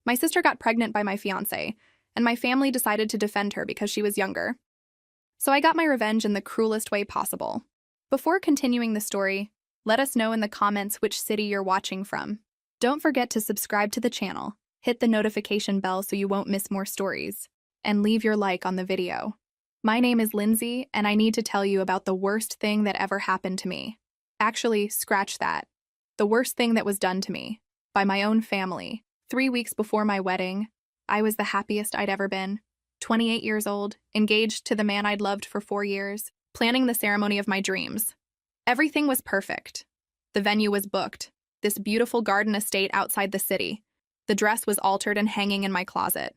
My sister got pregnant by my fiancé, and my family decided to defend her because she was younger. So I got my revenge in the cruelest way possible. Before continuing the story, let us know in the comments which city you're watching from. Don't forget to subscribe to the channel, hit the notification bell so you won't miss more stories, and leave your like on the video. My name is Lindsay, and I need to tell you about the worst thing that ever happened to me. Actually, scratch that. The worst thing that was done to me, by my own family. 3 weeks before my wedding, I was the happiest I'd ever been. 28 years old, engaged to the man I'd loved for 4 years, planning the ceremony of my dreams. Everything was perfect. The venue was booked, this beautiful garden estate outside the city. The dress was altered and hanging in my closet.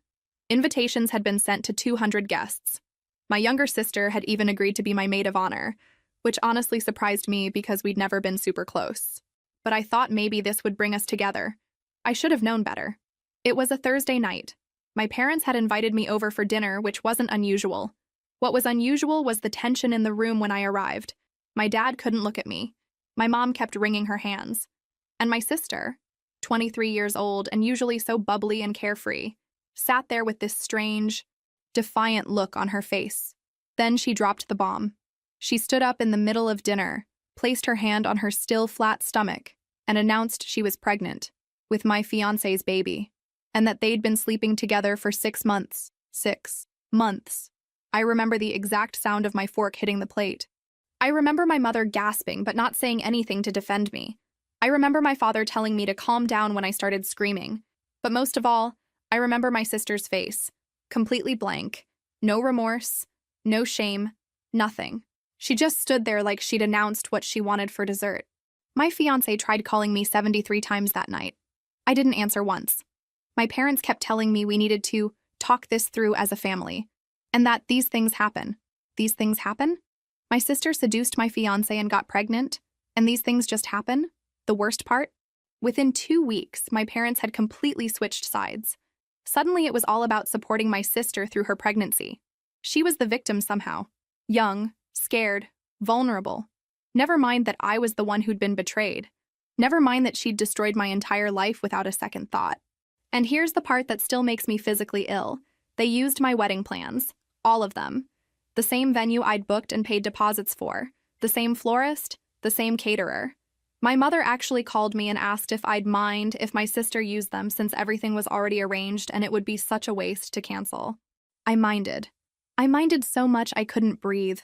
Invitations had been sent to 200 guests. My younger sister had even agreed to be my maid of honor, which honestly surprised me because we'd never been super close. But I thought maybe this would bring us together. I should have known better. It was a Thursday night. My parents had invited me over for dinner, which wasn't unusual. What was unusual was the tension in the room when I arrived. My dad couldn't look at me. My mom kept wringing her hands. And my sister, 23 years old and usually so bubbly and carefree, sat there with this strange, defiant look on her face. Then she dropped the bomb. She stood up in the middle of dinner, placed her hand on her still flat stomach, and announced she was pregnant with my fiancé's baby, and that they'd been sleeping together for 6 months. 6 months. I remember the exact sound of my fork hitting the plate. I remember my mother gasping but not saying anything to defend me. I remember my father telling me to calm down when I started screaming. But most of all, I remember my sister's face, completely blank, no remorse, no shame, nothing. She just stood there like she'd announced what she wanted for dessert. My fiancé tried calling me 73 times that night. I didn't answer once. My parents kept telling me we needed to talk this through as a family, and that these things happen. These things happen? My sister seduced my fiancé and got pregnant, and these things just happen? The worst part? Within 2 weeks, my parents had completely switched sides. Suddenly, it was all about supporting my sister through her pregnancy. She was the victim somehow. Young, scared, vulnerable. Never mind that I was the one who'd been betrayed. Never mind that she'd destroyed my entire life without a second thought. And here's the part that still makes me physically ill. They used my wedding plans. All of them. The same venue I'd booked and paid deposits for. The same florist. The same caterer. My mother actually called me and asked if I'd mind if my sister used them since everything was already arranged and it would be such a waste to cancel. I minded. I minded so much I couldn't breathe.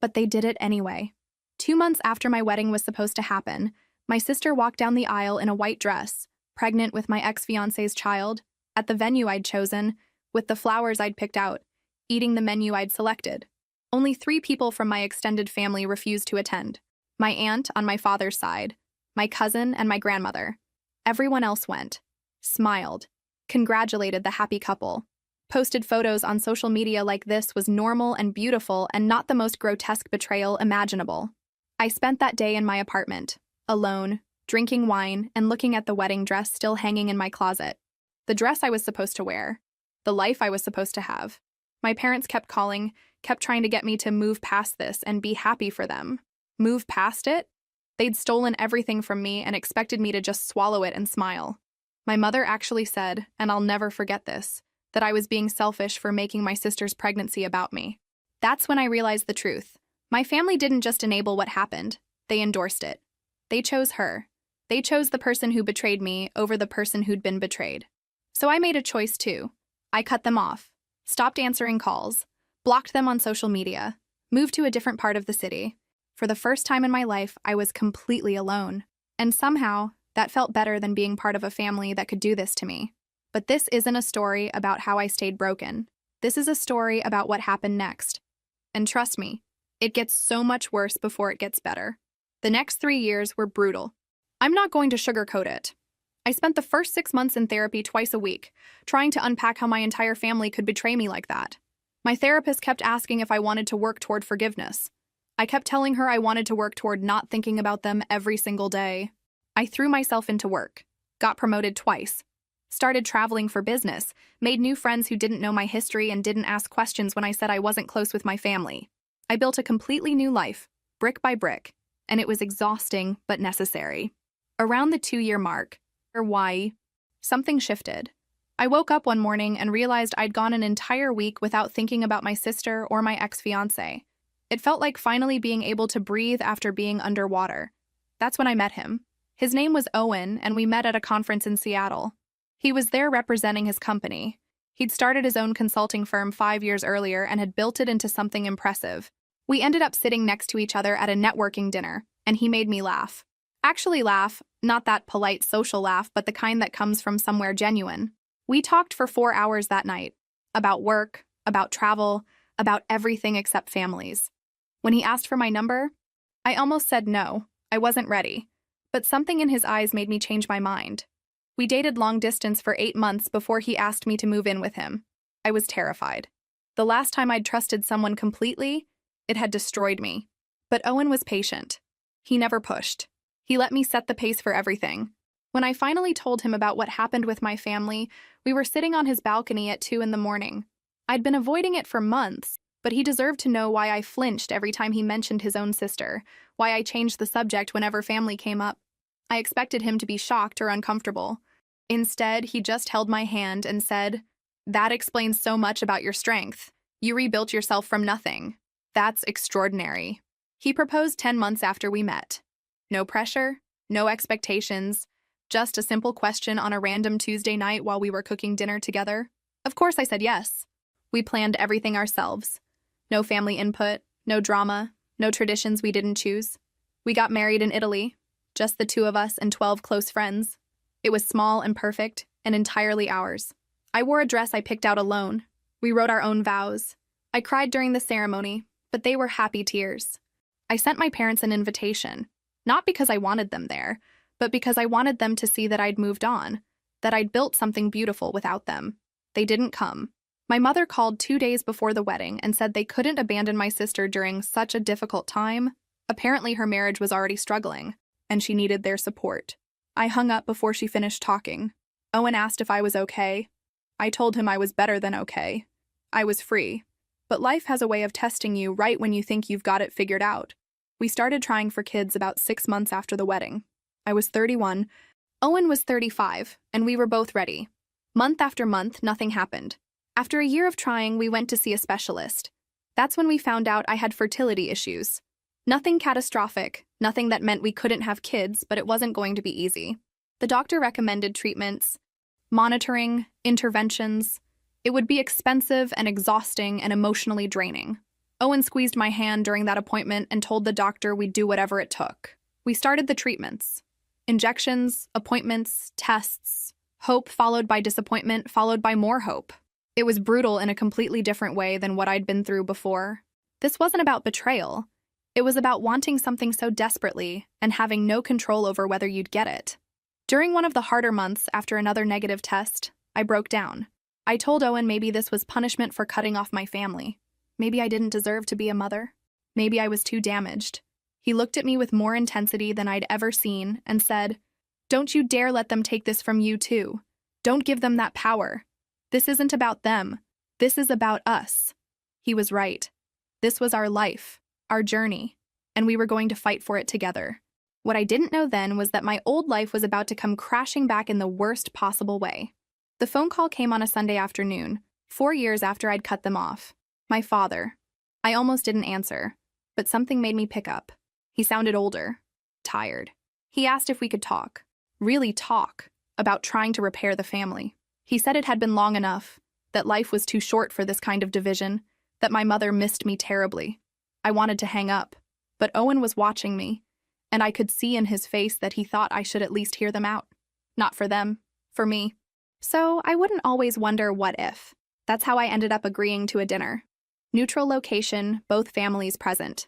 But they did it anyway. 2 months after my wedding was supposed to happen, my sister walked down the aisle in a white dress, pregnant with my ex-fiancé's child, at the venue I'd chosen, with the flowers I'd picked out, eating the menu I'd selected. Only 3 people from my extended family refused to attend. My aunt on my father's side, my cousin, and my grandmother. Everyone else went, smiled, congratulated the happy couple, posted photos on social media like this was normal and beautiful and not the most grotesque betrayal imaginable. I spent that day in my apartment, alone, drinking wine and looking at the wedding dress still hanging in my closet. The dress I was supposed to wear. The life I was supposed to have. My parents kept calling, kept trying to get me to move past this and be happy for them. Move past it? They'd stolen everything from me and expected me to just swallow it and smile. My mother actually said, and I'll never forget this, that I was being selfish for making my sister's pregnancy about me. That's when I realized the truth. My family didn't just enable what happened, they endorsed it. They chose her. They chose the person who betrayed me over the person who'd been betrayed. So I made a choice too. I cut them off, stopped answering calls, blocked them on social media, moved to a different part of the city. For the first time in my life, I was completely alone. And somehow, that felt better than being part of a family that could do this to me. But this isn't a story about how I stayed broken. This is a story about what happened next. And trust me, it gets so much worse before it gets better. The next 3 years were brutal. I'm not going to sugarcoat it. I spent the first 6 months in therapy twice a week, trying to unpack how my entire family could betray me like that. My therapist kept asking if I wanted to work toward forgiveness. I kept telling her I wanted to work toward not thinking about them every single day. I threw myself into work, got promoted twice, started traveling for business, made new friends who didn't know my history and didn't ask questions when I said I wasn't close with my family. I built a completely new life, brick by brick, and it was exhausting but necessary. Around the 2-year mark, or why, something shifted. I woke up one morning and realized I'd gone an entire week without thinking about my sister or my ex-fiancé. It felt like finally being able to breathe after being underwater. That's when I met him. His name was Owen, and we met at a conference in Seattle. He was there representing his company. He'd started his own consulting firm 5 years earlier and had built it into something impressive. We ended up sitting next to each other at a networking dinner, and he made me laugh. Actually laugh, not that polite social laugh, but the kind that comes from somewhere genuine. We talked for 4 hours that night. About work, about travel, about everything except families. When he asked for my number, I almost said no. I wasn't ready. But something in his eyes made me change my mind. We dated long distance for 8 months before he asked me to move in with him. I was terrified. The last time I'd trusted someone completely, it had destroyed me. But Owen was patient. He never pushed. He let me set the pace for everything. When I finally told him about what happened with my family, we were sitting on his balcony at 2 in the morning. I'd been avoiding it for months, but he deserved to know why I flinched every time he mentioned his own sister, why I changed the subject whenever family came up. I expected him to be shocked or uncomfortable. Instead, he just held my hand and said, "That explains so much about your strength. You rebuilt yourself from nothing. That's extraordinary." He proposed 10 months after we met. No pressure, no expectations, just a simple question on a random Tuesday night while we were cooking dinner together. Of course I said yes. We planned everything ourselves. No family input, no drama, no traditions we didn't choose. We got married in Italy, just the 2 of us and 12 close friends. It was small and perfect, and entirely ours. I wore a dress I picked out alone. We wrote our own vows. I cried during the ceremony, but they were happy tears. I sent my parents an invitation, not because I wanted them there, but because I wanted them to see that I'd moved on, that I'd built something beautiful without them. They didn't come. My mother called 2 days before the wedding and said they couldn't abandon my sister during such a difficult time. Apparently her marriage was already struggling, and she needed their support. I hung up before she finished talking. Owen asked if I was okay. I told him I was better than okay. I was free. But life has a way of testing you right when you think you've got it figured out. We started trying for kids about 6 months after the wedding. I was 31. Owen was 35, and we were both ready. Month after month, nothing happened. After a year of trying, we went to see a specialist. That's when we found out I had fertility issues. Nothing catastrophic, nothing that meant we couldn't have kids, but it wasn't going to be easy. The doctor recommended treatments, monitoring, interventions. It would be expensive and exhausting and emotionally draining. Owen squeezed my hand during that appointment and told the doctor we'd do whatever it took. We started the treatments. Injections, appointments, tests. Hope followed by disappointment, followed by more hope. It was brutal in a completely different way than what I'd been through before. This wasn't about betrayal. It was about wanting something so desperately and having no control over whether you'd get it. During one of the harder months after another negative test, I broke down. I told Owen maybe this was punishment for cutting off my family. Maybe I didn't deserve to be a mother. Maybe I was too damaged. He looked at me with more intensity than I'd ever seen and said, "Don't you dare let them take this from you too. Don't give them that power. This isn't about them. This is about us." He was right. This was our life, our journey, and we were going to fight for it together. What I didn't know then was that my old life was about to come crashing back in the worst possible way. The phone call came on a Sunday afternoon, 4 years after I'd cut them off. My father. I almost didn't answer, but something made me pick up. He sounded older, tired. He asked if we could talk, really talk, about trying to repair the family. He said it had been long enough, that life was too short for this kind of division, that my mother missed me terribly. I wanted to hang up, but Owen was watching me, and I could see in his face that he thought I should at least hear them out. Not for them, for me. So I wouldn't always wonder what if. That's how I ended up agreeing to a dinner. Neutral location, both families present.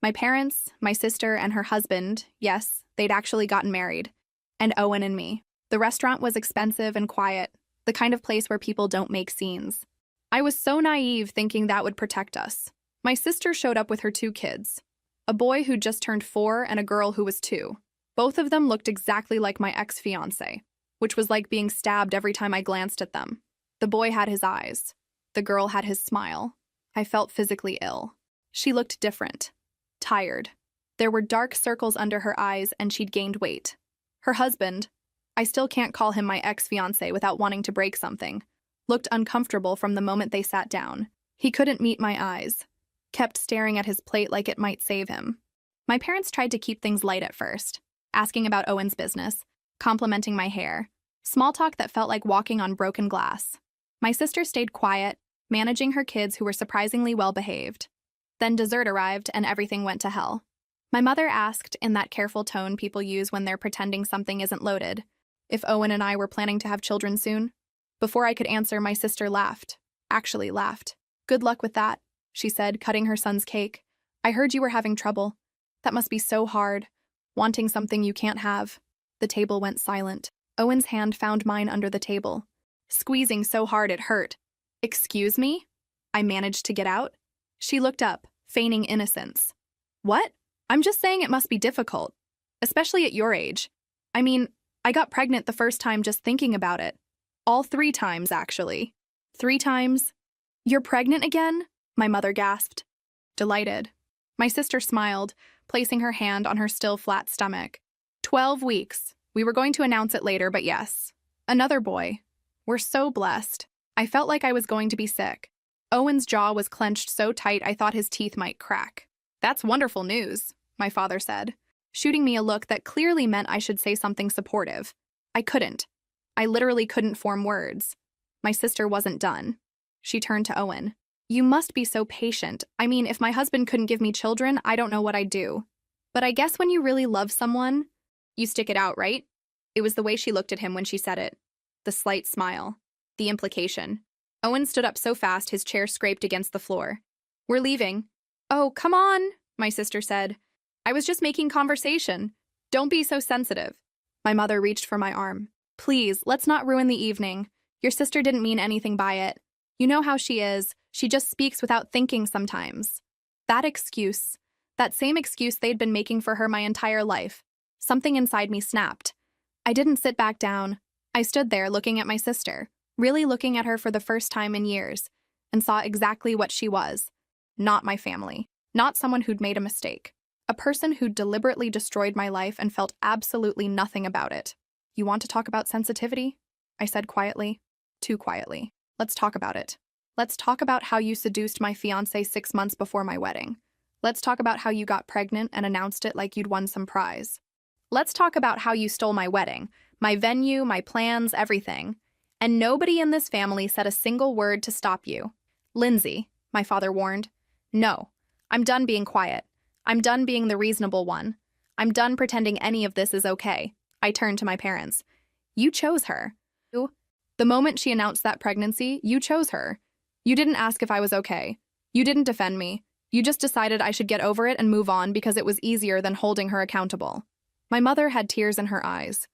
My parents, my sister, and her husband, yes, they'd actually gotten married, and Owen and me. The restaurant was expensive and quiet, the kind of place where people don't make scenes. I was so naive thinking that would protect us. My sister showed up with her 2 kids, a boy who just turned 4 and a girl who was 2. Both of them looked exactly like my ex-fiancé, which was like being stabbed every time I glanced at them. The boy had his eyes. The girl had his smile. I felt physically ill. She looked different. Tired. There were dark circles under her eyes and she'd gained weight. Her husband, I still can't call him my ex-fiancé without wanting to break something. Looked uncomfortable from the moment they sat down. He couldn't meet my eyes. Kept staring at his plate like it might save him. My parents tried to keep things light at first, asking about Owen's business, complimenting my hair. Small talk that felt like walking on broken glass. My sister stayed quiet, managing her kids who were surprisingly well-behaved. Then dessert arrived and everything went to hell. My mother asked, in that careful tone people use when they're pretending something isn't loaded, if Owen and I were planning to have children soon. Before I could answer, my sister laughed. Actually laughed. "Good luck with that," she said, cutting her son's cake. "I heard you were having trouble. That must be so hard, wanting something you can't have." The table went silent. Owen's hand found mine under the table, squeezing so hard it hurt. "Excuse me?" I managed to get out. She looked up, feigning innocence. "What? I'm just saying it must be difficult, especially at your age. I mean, I got pregnant the first time just thinking about it. All 3 times, actually." "3 times? You're pregnant again?" my mother gasped. Delighted. My sister smiled, placing her hand on her still flat stomach. 12 weeks. We were going to announce it later, but yes. Another boy. We're so blessed. I felt like I was going to be sick. Owen's jaw was clenched so tight I thought his teeth might crack. "That's wonderful news," my father said, shooting me a look that clearly meant I should say something supportive. I couldn't. I literally couldn't form words. My sister wasn't done. She turned to Owen. "You must be so patient. I mean, if my husband couldn't give me children, I don't know what I'd do. But I guess when you really love someone, you stick it out, right?" It was the way she looked at him when she said it. The slight smile. The implication. Owen stood up so fast his chair scraped against the floor. "We're leaving." "Oh, come on," my sister said. "I was just making conversation. Don't be so sensitive." My mother reached for my arm. "Please, let's not ruin the evening. Your sister didn't mean anything by it. You know how she is. She just speaks without thinking sometimes." That excuse. That same excuse they'd been making for her my entire life. Something inside me snapped. I didn't sit back down. I stood there looking at my sister, really looking at her for the first time in years, and saw exactly what she was. Not my family. Not someone who'd made a mistake. A person who'd deliberately destroyed my life and felt absolutely nothing about it. "You want to talk about sensitivity?" I said quietly. Too quietly. "Let's talk about it. Let's talk about how you seduced my fiancé 6 months before my wedding. Let's talk about how you got pregnant and announced it like you'd won some prize. Let's talk about how you stole my wedding, my venue, my plans, everything. And nobody in this family said a single word to stop you." "Lindsay," my father warned. "No. I'm done being quiet. I'm done being the reasonable one. I'm done pretending any of this is okay." I turned to my parents. "You chose her. The moment she announced that pregnancy, you chose her. You didn't ask if I was okay. You didn't defend me. You just decided I should get over it and move on because it was easier than holding her accountable." My mother had tears in her eyes.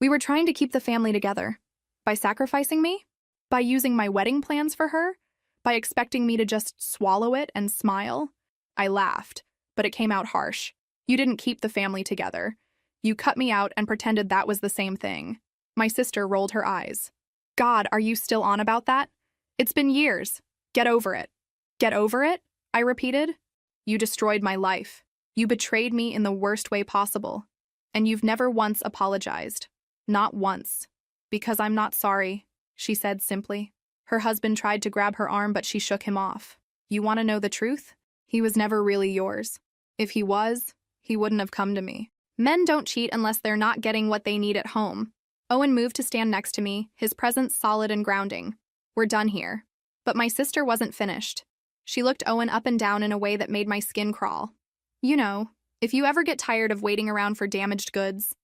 "We were trying to keep the family together. By sacrificing me? By using my wedding plans for her? By expecting me to just swallow it and smile?" I laughed, but it came out harsh. "You didn't keep the family together. You cut me out and pretended that was the same thing." My sister rolled her eyes. "God, are you still on about that? It's been years. Get over it." "Get over it?" I repeated. "You destroyed my life. You betrayed me in the worst way possible. And you've never once apologized. Not once." "Because I'm not sorry," she said simply. Her husband tried to grab her arm, but she shook him off. "You want to know the truth? He was never really yours. If he was, he wouldn't have come to me. Men don't cheat unless they're not getting what they need at home." Owen moved to stand next to me, his presence solid and grounding. "We're done here." But my sister wasn't finished. She looked Owen up and down in a way that made my skin crawl. "You know, if you ever get tired of waiting around for damaged goods,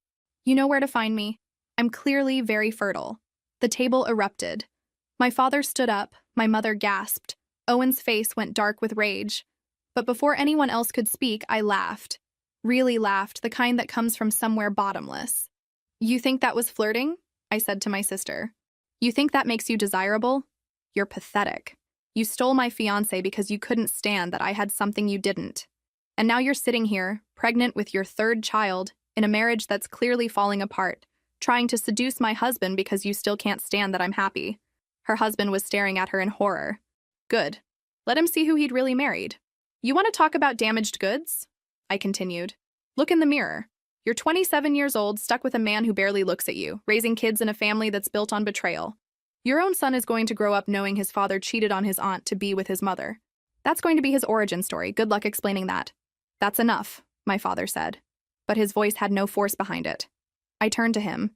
you know where to find me. I'm clearly very fertile." The table erupted. My father stood up, my mother gasped. Owen's face went dark with rage. But before anyone else could speak, I laughed. Really laughed, the kind that comes from somewhere bottomless. "You think that was flirting?" I said to my sister. "You think that makes you desirable? You're pathetic. You stole my fiancé because you couldn't stand that I had something you didn't. And now you're sitting here, pregnant with your 3rd child, in a marriage that's clearly falling apart, trying to seduce my husband because you still can't stand that I'm happy." Her husband was staring at her in horror. "Good. Let him see who he'd really married." "You want to talk about damaged goods?" I continued. "Look in the mirror. You're 27 years old, stuck with a man who barely looks at you, raising kids in a family that's built on betrayal. Your own son is going to grow up knowing his father cheated on his aunt to be with his mother. That's going to be his origin story. Good luck explaining that. That's enough, my father said. But his voice had no force behind it. I turned to him.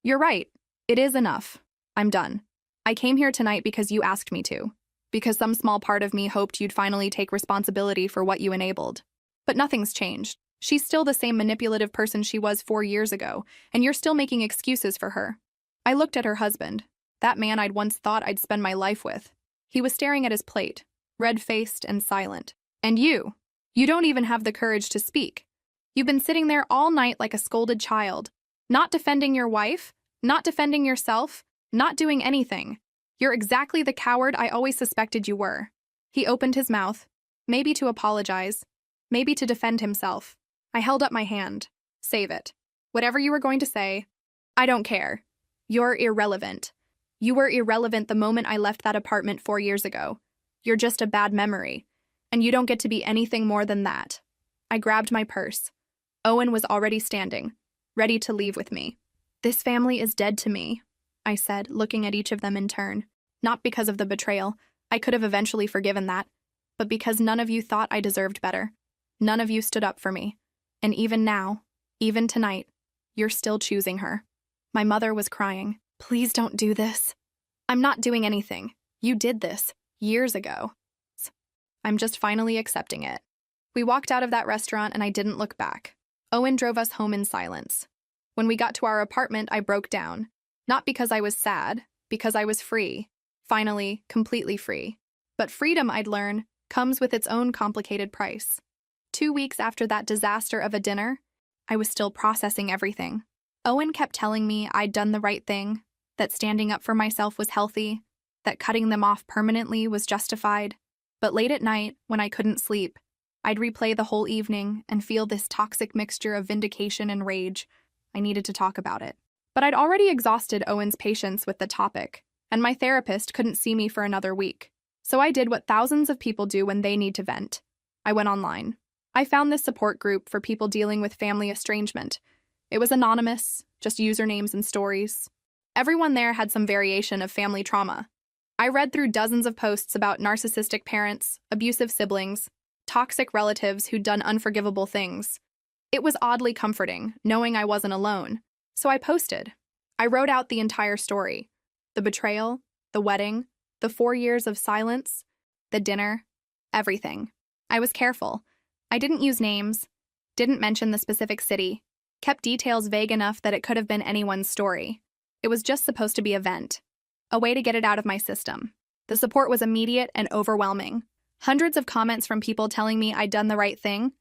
You're right. It is enough. I'm done. I came here tonight because you asked me to. Because some small part of me hoped you'd finally take responsibility for what you enabled. But nothing's changed. She's still the same manipulative person she was 4 years ago, and you're still making excuses for her. I looked at her husband, that man I'd once thought I'd spend my life with. He was staring at his plate, red-faced and silent. And you don't even have the courage to speak. You've been sitting there all night like a scolded child, not defending your wife, not defending yourself, not doing anything. You're exactly the coward I always suspected you were. He opened his mouth, maybe to apologize, maybe to defend himself. I held up my hand. Save it. Whatever you were going to say, I don't care. You're irrelevant. You were irrelevant the moment I left that apartment 4 years ago. You're just a bad memory, and you don't get to be anything more than that. I grabbed my purse. Owen was already standing, ready to leave with me. This family is dead to me, I said, looking at each of them in turn. Not because of the betrayal, I could have eventually forgiven that, but because none of you thought I deserved better. None of you stood up for me. And even now, even tonight, you're still choosing her. My mother was crying. Please don't do this. I'm not doing anything. You did this years ago. I'm just finally accepting it. We walked out of that restaurant and I didn't look back. Owen drove us home in silence. When we got to our apartment, I broke down. Not because I was sad, because I was free. Finally, completely free. But freedom, I'd learn, comes with its own complicated price. 2 weeks after that disaster of a dinner, I was still processing everything. Owen kept telling me I'd done the right thing, that standing up for myself was healthy, that cutting them off permanently was justified. But late at night, when I couldn't sleep, I'd replay the whole evening and feel this toxic mixture of vindication and rage. I needed to talk about it. But I'd already exhausted Owen's patience with the topic, and my therapist couldn't see me for another week. So I did what thousands of people do when they need to vent. I went online. I found this support group for people dealing with family estrangement. It was anonymous, just usernames and stories. Everyone there had some variation of family trauma. I read through dozens of posts about narcissistic parents, abusive siblings, toxic relatives who'd done unforgivable things. It was oddly comforting, knowing I wasn't alone. So I posted. I wrote out the entire story. The betrayal, the wedding, the 4 years of silence, the dinner, everything. I was careful. I didn't use names, didn't mention the specific city, kept details vague enough that it could have been anyone's story. It was just supposed to be a vent, a way to get it out of my system. The support was immediate and overwhelming. Hundreds of comments from people telling me I'd done the right thing,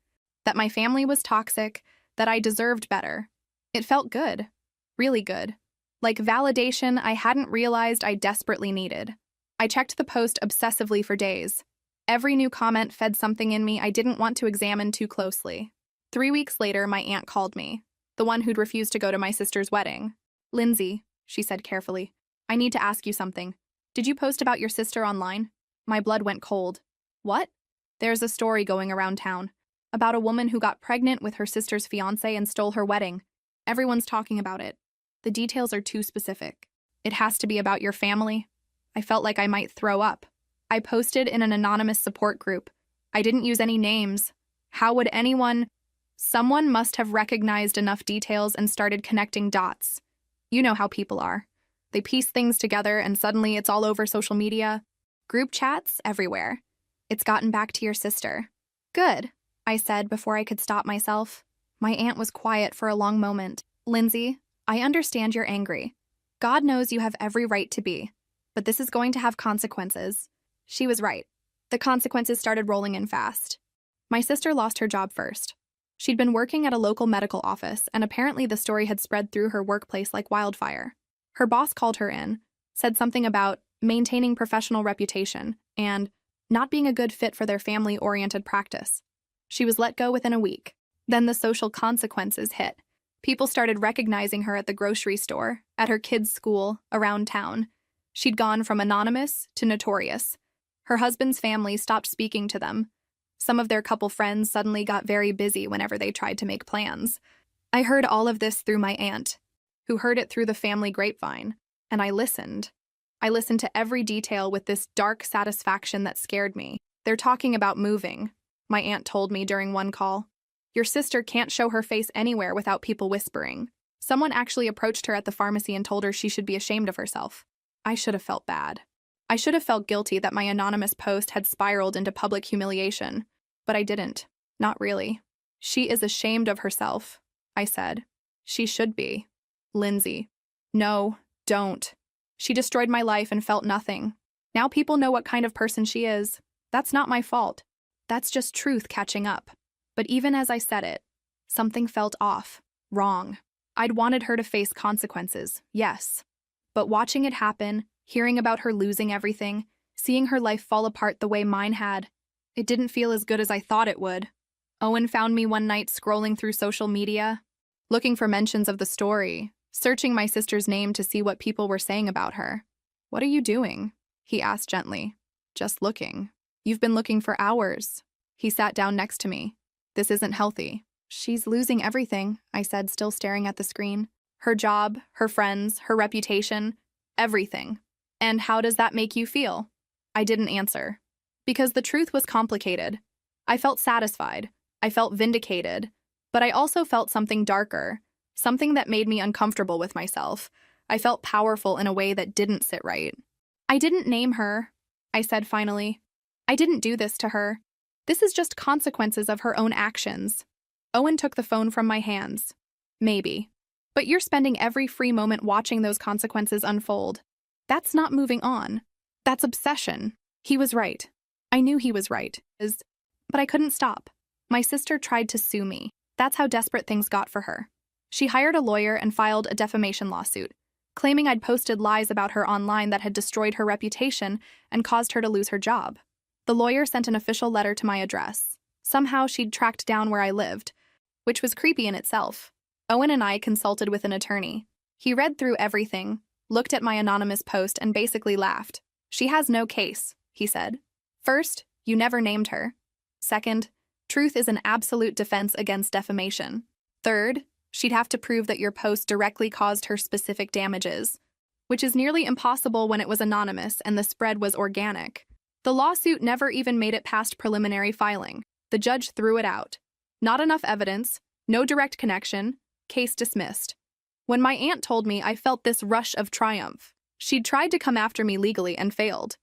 that my family was toxic, that I deserved better. It felt good, really good. Like validation I hadn't realized I desperately needed. I checked the post obsessively for days. Every new comment fed something in me I didn't want to examine too closely. 3 weeks later, my aunt called me, the one who'd refused to go to my sister's wedding. Lindsay, she said carefully, I need to ask you something. Did you post about your sister online? My blood went cold. What? There's a story going around town about a woman who got pregnant with her sister's fiancé and stole her wedding. Everyone's talking about it. The details are too specific. It has to be about your family. I felt like I might throw up. I posted in an anonymous support group. I didn't use any names. How would anyone? Someone must have recognized enough details and started connecting dots. You know how people are. They piece things together and suddenly it's all over social media. Group chats everywhere. It's gotten back to your sister. Good, I said before I could stop myself. My aunt was quiet for a long moment. Lindsay, I understand you're angry. God knows you have every right to be. But this is going to have consequences. She was right. The consequences started rolling in fast. My sister lost her job first. She'd been working at a local medical office, and apparently the story had spread through her workplace like wildfire. Her boss called her in, said something about maintaining professional reputation and not being a good fit for their family-oriented practice. She was let go within a week. Then the social consequences hit. People started recognizing her at the grocery store, at her kids' school, around town. She'd gone from anonymous to notorious. Her husband's family stopped speaking to them. Some of their couple friends suddenly got very busy whenever they tried to make plans. I heard all of this through my aunt, who heard it through the family grapevine, and I listened. I listened to every detail with this dark satisfaction that scared me. They're talking about moving, my aunt told me during one call. Your sister can't show her face anywhere without people whispering. Someone actually approached her at the pharmacy and told her she should be ashamed of herself. I should have felt bad. I should have felt guilty that my anonymous post had spiraled into public humiliation, but I didn't. Not really. She is ashamed of herself, I said. She should be. Lindsay. No, don't. She destroyed my life and felt nothing. Now people know what kind of person she is. That's not my fault. That's just truth catching up. But even as I said it, something felt off, wrong. I'd wanted her to face consequences, yes. But watching it happen, hearing about her losing everything, seeing her life fall apart the way mine had, it didn't feel as good as I thought it would. Owen found me one night scrolling through social media, looking for mentions of the story, searching my sister's name to see what people were saying about her. "What are you doing?" he asked gently. "Just looking." "You've been looking for hours." He sat down next to me. "This isn't healthy." "She's losing everything," I said, still staring at the screen. "Her job, her friends, her reputation, everything. And how does that make you feel?" I didn't answer. Because the truth was complicated. I felt satisfied. I felt vindicated. But I also felt something darker, something that made me uncomfortable with myself. I felt powerful in a way that didn't sit right. "I didn't name her," I said finally. "I didn't do this to her. This is just consequences of her own actions." Owen took the phone from my hands. "Maybe. But you're spending every free moment watching those consequences unfold. That's not moving on. That's obsession." He was right. I knew he was right. But I couldn't stop. My sister tried to sue me. That's how desperate things got for her. She hired a lawyer and filed a defamation lawsuit, claiming I'd posted lies about her online that had destroyed her reputation and caused her to lose her job. The lawyer sent an official letter to my address. Somehow she'd tracked down where I lived, which was creepy in itself. Owen and I consulted with an attorney. He read through everything, looked at my anonymous post, and basically laughed. "She has no case," he said. "First, you never named her. Second, truth is an absolute defense against defamation. Third, she'd have to prove that your post directly caused her specific damages, which is nearly impossible when it was anonymous and the spread was organic. The lawsuit never even made it past preliminary filing. The judge threw it out. Not enough evidence, no direct connection, case dismissed. When my aunt told me, I felt this rush of triumph. She'd tried to come after me legally and failed.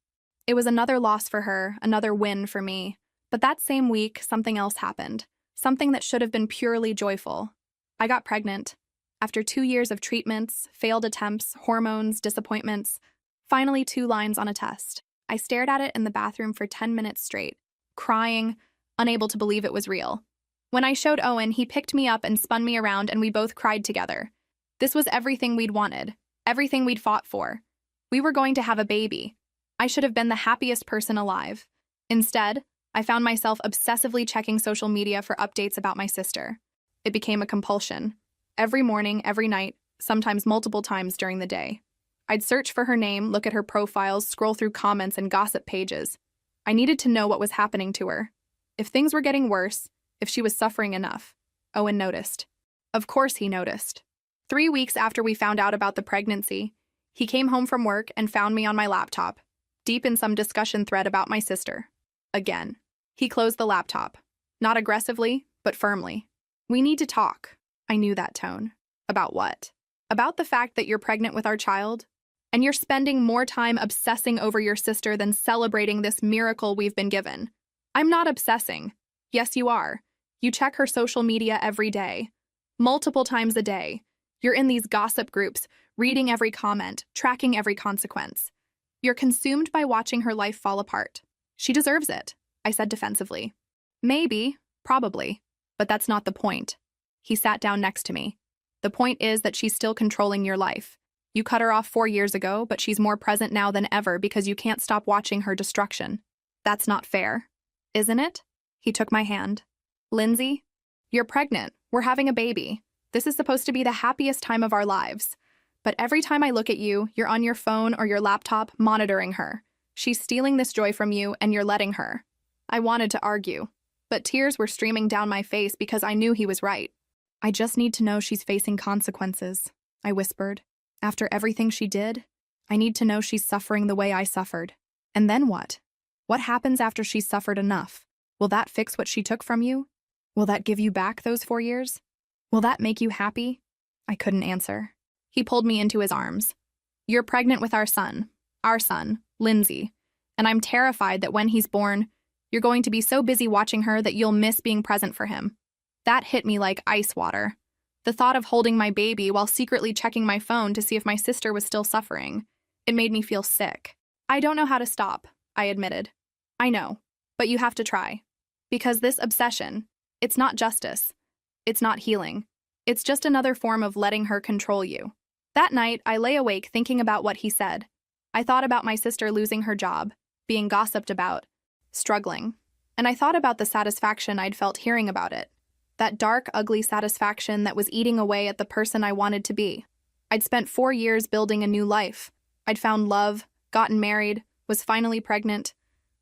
It was another loss for her, another win for me. But that same week, something else happened. Something that should have been purely joyful. I got pregnant. After 2 years of treatments, failed attempts, hormones, disappointments, finally 2 lines on a test. I stared at it in the bathroom for 10 minutes straight, crying, unable to believe it was real. When I showed Owen, he picked me up and spun me around, and we both cried together. This was everything we'd wanted, everything we'd fought for. We were going to have a baby. I should have been the happiest person alive. Instead, I found myself obsessively checking social media for updates about my sister. It became a compulsion. Every morning, every night, sometimes multiple times during the day. I'd search for her name, look at her profiles, scroll through comments and gossip pages. I needed to know what was happening to her. If things were getting worse, if she was suffering enough. Owen noticed. Of course he noticed. 3 weeks after we found out about the pregnancy, he came home from work and found me on my laptop, deep in some discussion thread about my sister. Again. He closed the laptop. Not aggressively, but firmly. "We need to talk." I knew that tone. "About what?" "About the fact that you're pregnant with our child, and you're spending more time obsessing over your sister than celebrating this miracle we've been given." "I'm not obsessing." "Yes, you are. You check her social media every day. Multiple times a day. You're in these gossip groups, reading every comment, tracking every consequence. You're consumed by watching her life fall apart. She deserves it," I said defensively. "Maybe, probably, but that's not the point." He sat down next to me. "The point is that she's still controlling your life. You cut her off 4 years ago, but she's more present now than ever because you can't stop watching her destruction. That's not fair. Isn't it?" He took my hand. "Lindsay, you're pregnant. We're having a baby. This is supposed to be the happiest time of our lives. But every time I look at you, you're on your phone or your laptop monitoring her. She's stealing this joy from you, and you're letting her." I wanted to argue, but tears were streaming down my face because I knew he was right. I just need to know she's facing consequences, I whispered. After everything she did, I need to know she's suffering the way I suffered. And then what? What happens after she's suffered enough? Will that fix what she took from you? Will that give you back those 4 years? Will that make you happy? I couldn't answer. He pulled me into his arms. You're pregnant with our son, Lindsay, and I'm terrified that when he's born, you're going to be so busy watching her that you'll miss being present for him. That hit me like ice water. The thought of holding my baby while secretly checking my phone to see if my sister was still suffering, it made me feel sick. I don't know how to stop, I admitted. I know, but you have to try. Because this obsession, it's not justice. It's not healing. It's just another form of letting her control you. That night, I lay awake thinking about what he said. I thought about my sister losing her job, being gossiped about, struggling. And I thought about the satisfaction I'd felt hearing about it. That dark, ugly satisfaction that was eating away at the person I wanted to be. I'd spent 4 years building a new life. I'd found love, gotten married, was finally pregnant.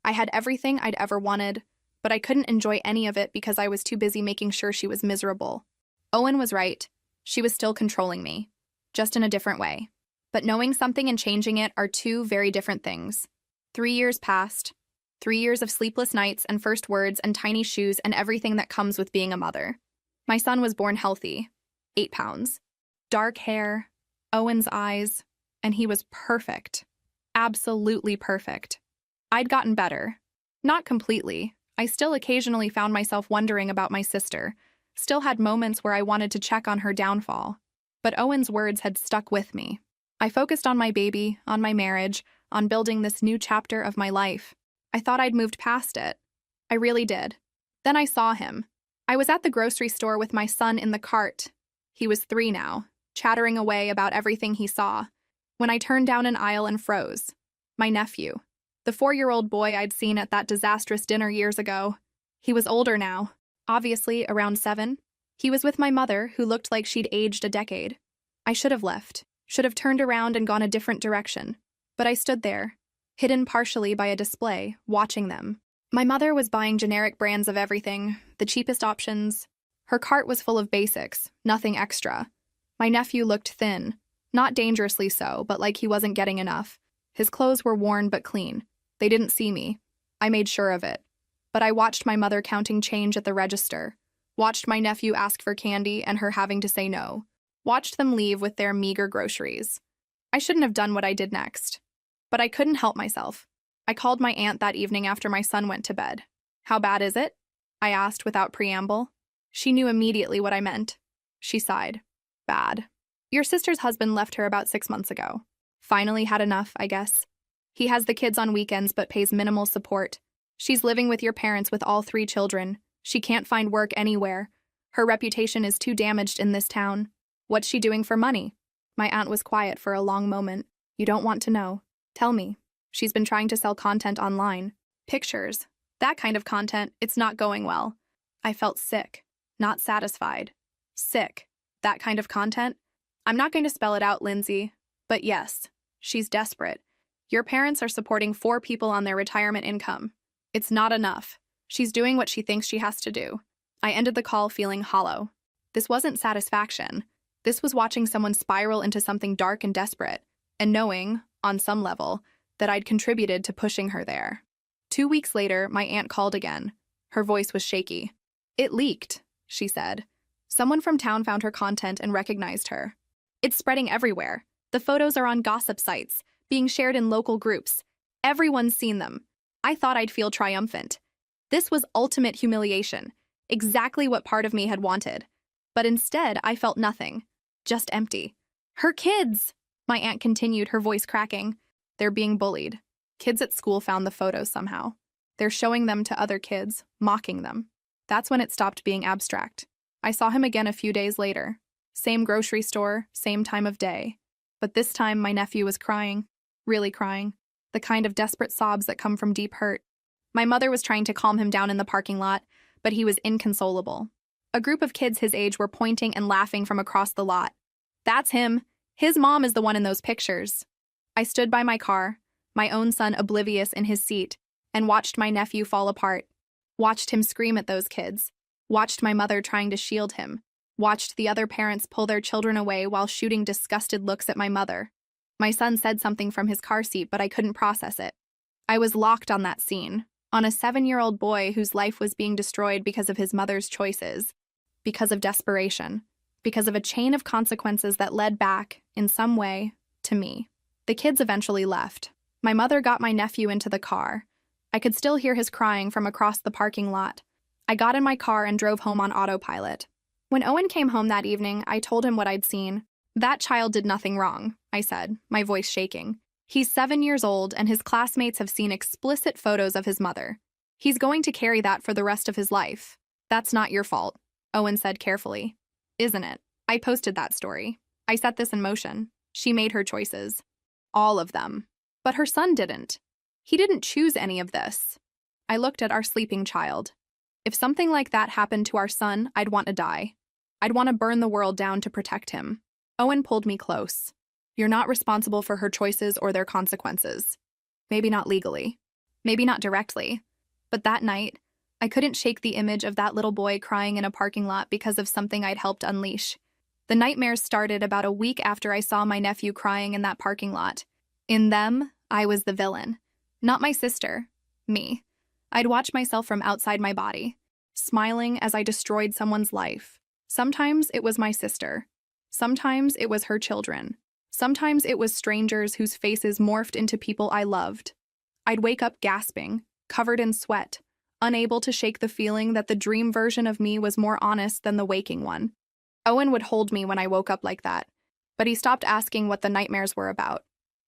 I had everything I'd ever wanted, but I couldn't enjoy any of it because I was too busy making sure she was miserable. Owen was right. She was still controlling me, just in a different way. But knowing something and changing it are two very different things. 3 years passed. 3 years of sleepless nights and first words and tiny shoes and everything that comes with being a mother. My son was born healthy, 8 pounds. Dark hair, Owen's eyes, and he was perfect. Absolutely perfect. I'd gotten better. Not completely. I still occasionally found myself wondering about my sister, still had moments where I wanted to check on her downfall. But Owen's words had stuck with me. I focused on my baby, on my marriage, on building this new chapter of my life. I thought I'd moved past it. I really did. Then I saw him. I was at the grocery store with my son in the cart. He was 3 now, chattering away about everything he saw. When I turned down an aisle and froze. My nephew. The 4-year-old boy I'd seen at that disastrous dinner years ago. He was older now, obviously around 7. He was with my mother, who looked like she'd aged a decade. I should have left, should have turned around and gone a different direction. But I stood there, hidden partially by a display, watching them. My mother was buying generic brands of everything, the cheapest options. Her cart was full of basics, nothing extra. My nephew looked thin, not dangerously so, but like he wasn't getting enough. His clothes were worn but clean. They didn't see me. I made sure of it. But I watched my mother counting change at the register, watched my nephew ask for candy and her having to say no, watched them leave with their meager groceries. I shouldn't have done what I did next. But I couldn't help myself. I called my aunt that evening after my son went to bed. How bad is it? I asked without preamble. She knew immediately what I meant. She sighed. Bad. Your sister's husband left her about 6 months ago. Finally had enough, I guess. He has the kids on weekends but pays minimal support. She's living with your parents with all 3 children. She can't find work anywhere. Her reputation is too damaged in this town. What's she doing for money? My aunt was quiet for a long moment. You don't want to know. Tell me. She's been trying to sell content online. Pictures. That kind of content, it's not going well. I felt sick. Not satisfied. Sick. That kind of content? I'm not going to spell it out, Lindsay. But yes, she's desperate. Your parents are supporting 4 people on their retirement income. It's not enough. She's doing what she thinks she has to do. I ended the call feeling hollow. This wasn't satisfaction. This was watching someone spiral into something dark and desperate, and knowing, on some level, that I'd contributed to pushing her there. 2 weeks later, my aunt called again. Her voice was shaky. It leaked, she said. Someone from town found her content and recognized her. It's spreading everywhere. The photos are on gossip sites, being shared in local groups. Everyone's seen them. I thought I'd feel triumphant. This was ultimate humiliation, exactly what part of me had wanted. But instead, I felt nothing, just empty. Her kids! My aunt continued, her voice cracking. They're being bullied. Kids at school found the photos somehow. They're showing them to other kids, mocking them. That's when it stopped being abstract. I saw him again a few days later. Same grocery store, same time of day. But this time, my nephew was crying. Really crying. The kind of desperate sobs that come from deep hurt. My mother was trying to calm him down in the parking lot, but he was inconsolable. A group of kids his age were pointing and laughing from across the lot. That's him. His mom is the one in those pictures. I stood by my car, my own son oblivious in his seat, and watched my nephew fall apart. Watched him scream at those kids. Watched my mother trying to shield him. watched the other parents pull their children away while shooting disgusted looks at my mother. My son said something from his car seat, but I couldn't process it. I was locked on that scene, on a 7-year-old boy whose life was being destroyed because of his mother's choices, because of desperation, because of a chain of consequences that led back, in some way, to me. The kids eventually left. My mother got my nephew into the car. I could still hear his crying from across the parking lot. I got in my car and drove home on autopilot. When Owen came home that evening, I told him what I'd seen. "That child did nothing wrong," I said, my voice shaking. "He's 7 years old, and his classmates have seen explicit photos of his mother. He's going to carry that for the rest of his life. That's not your fault," Owen said carefully. "Isn't it? I posted that story. I set this in motion. She made her choices. All of them. But her son didn't. He didn't choose any of this." I looked at our sleeping child. If something like that happened to our son, I'd want to die. I'd want to burn the world down to protect him. Owen pulled me close. "You're not responsible for her choices or their consequences. Maybe not legally. Maybe not directly. But that night, I couldn't shake the image of that little boy crying in a parking lot because of something I'd helped unleash. The nightmares started about a week after I saw my nephew crying in that parking lot. In them, I was the villain. Not my sister. Me. I'd watch myself from outside my body, smiling as I destroyed someone's life. Sometimes it was my sister. Sometimes it was her children. Sometimes it was strangers whose faces morphed into people I loved. I'd wake up gasping, covered in sweat, unable to shake the feeling that the dream version of me was more honest than the waking one. Owen would hold me when I woke up like that, but he stopped asking what the nightmares were about.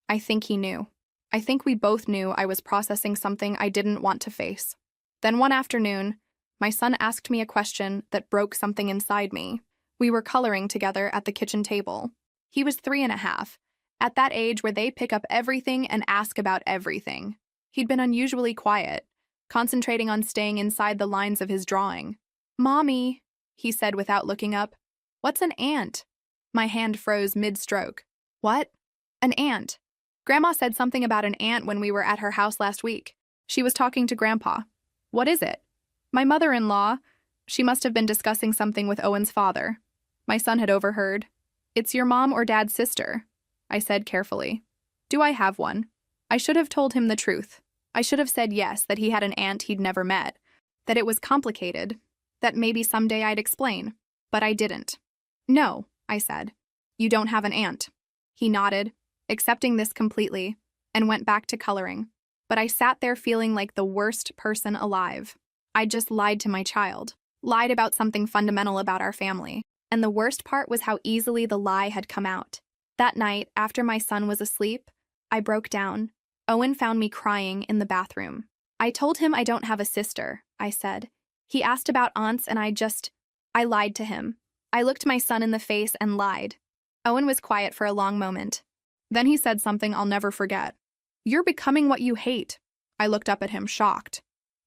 I think he knew. I think we both knew I was processing something I didn't want to face. Then one afternoon, my son asked me a question that broke something inside me. We were coloring together at the kitchen table. He was 3.5, at that age where they pick up everything and ask about everything. He'd been unusually quiet, concentrating on staying inside the lines of his drawing. "Mommy," he said without looking up, "what's an ant?" My hand froze mid-stroke. "What?" "An ant. Grandma said something about an ant when we were at her house last week. She was talking to Grandpa." "What is it?" "My mother-in-law. She must have been discussing something with Owen's father." My son had overheard. "It's your mom or dad's sister," I said carefully. "Do I have one?" I should have told him the truth. I should have said yes, that he had an aunt he'd never met, that it was complicated, that maybe someday I'd explain. But I didn't. "No," I said. "You don't have an aunt." He nodded, accepting this completely, and went back to coloring. But I sat there feeling like the worst person alive. I just lied to my child, lied about something fundamental about our family. And the worst part was how easily the lie had come out. That night, after my son was asleep, I broke down. Owen found me crying in the bathroom. "I told him I don't have a sister," I said. "He asked about aunts and I lied to him. I looked my son in the face and lied." Owen was quiet for a long moment. Then he said something I'll never forget. "You're becoming what you hate." I looked up at him, shocked.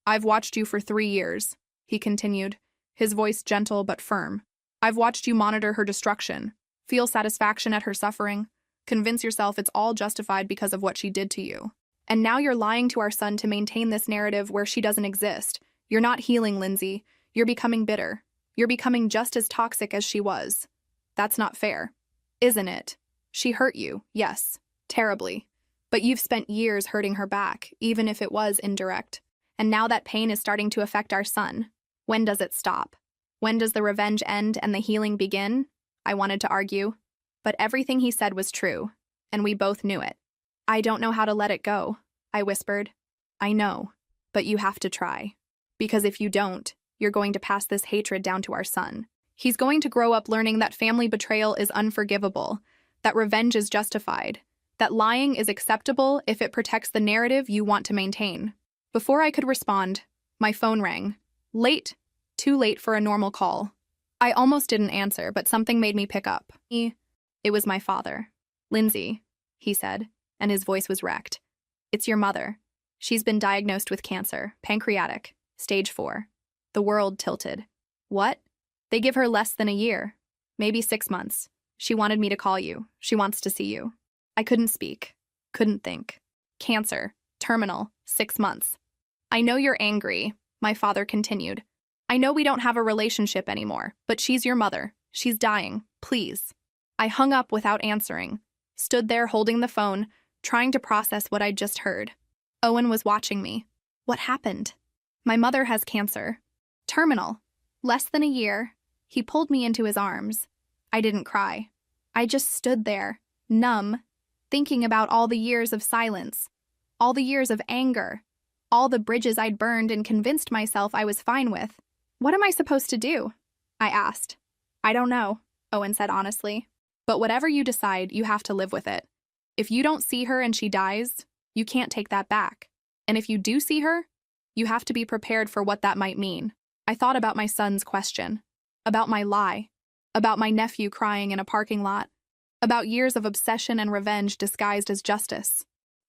"I've watched you for 3 years," he continued, his voice gentle but firm. "I've watched you monitor her destruction, feel satisfaction at her suffering, convince yourself it's all justified because of what she did to you. And now you're lying to our son to maintain this narrative where she doesn't exist. You're not healing, Lindsay. You're becoming bitter. You're becoming just as toxic as she was. That's not fair. Isn't it? She hurt you, yes, terribly. But you've spent years hurting her back, even if it was indirect. And now that pain is starting to affect our son. When does it stop? When does the revenge end and the healing begin?" I wanted to argue. But everything he said was true, and we both knew it. "I don't know how to let it go," I whispered. "I know, but you have to try. Because if you don't, you're going to pass this hatred down to our son. He's going to grow up learning that family betrayal is unforgivable, that revenge is justified, that lying is acceptable if it protects the narrative you want to maintain." Before I could respond, my phone rang. Late. Too late for a normal call. I almost didn't answer, but something made me pick up. It was my father. "Lindsay," he said, and his voice was wrecked. "It's your mother. She's been diagnosed with cancer, pancreatic, stage 4. The world tilted. "What?" "They give her less than a year. Maybe 6 months. She wanted me to call you. She wants to see you." I couldn't speak. Couldn't think. "Cancer. Terminal. 6 months. I know you're angry," my father continued. "I know we don't have a relationship anymore, but she's your mother. She's dying, please. I hung up without answering, stood there holding the phone, trying to process what I'd just heard. Owen was watching me. What happened? My mother has cancer. Terminal. Less than a year. He pulled me into his arms. I didn't cry. I just stood there, numb, thinking about all the years of silence, all the years of anger, all the bridges I'd burned and convinced myself I was fine with. What am I supposed to do? I asked. I don't know, Owen said honestly. But whatever you decide, you have to live with it. If you don't see her and she dies, you can't take that back. And if you do see her, you have to be prepared for what that might mean. I thought about my son's question, about my lie, about my nephew crying in a parking lot, about years of obsession and revenge disguised as justice.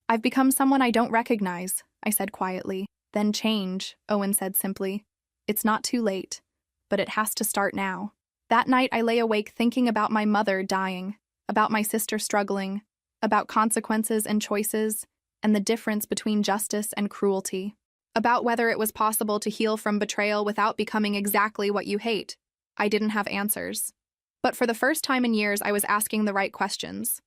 I've become someone I don't recognize, I said quietly. Then change, Owen said simply. It's not too late, but it has to start now. That night I lay awake thinking about my mother dying, about my sister struggling, about consequences and choices, and the difference between justice and cruelty, about whether it was possible to heal from betrayal without becoming exactly what you hate. I didn't have answers. But for the first time in years, I was asking the right questions.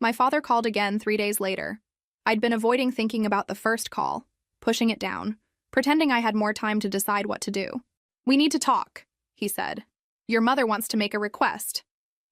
My father called again 3 days later. I'd been avoiding thinking about the first call, pushing it down, pretending I had more time to decide what to do. We need to talk, he said. Your mother wants to make a request.